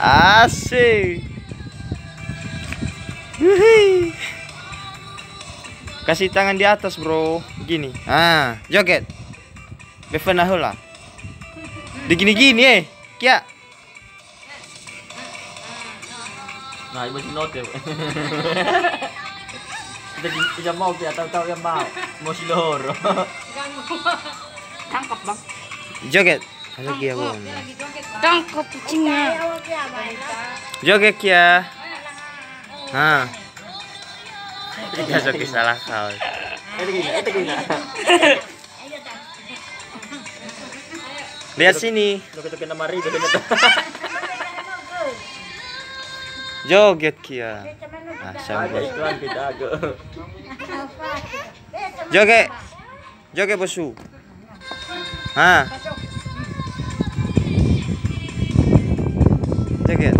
Asik. Wuih. Kasih tangan di atas, bro. Gini. Ah, joget. Bevana hula. Digini-gini Kia. Nah, ibu note ya. Kita mau Kia, tahu-tahu yang mau. Mau siloro. Tangkap bang. Joget. Lagi aku. Tangkap kucingnya. Joget Kia. Hah. Tidak suka salah kau. Itu gini. Lihat sini. Tukin nama Rido. Joget Kia. Ah, Ada iklan kita agak. Joget. Joget bosu. Hah. Joget.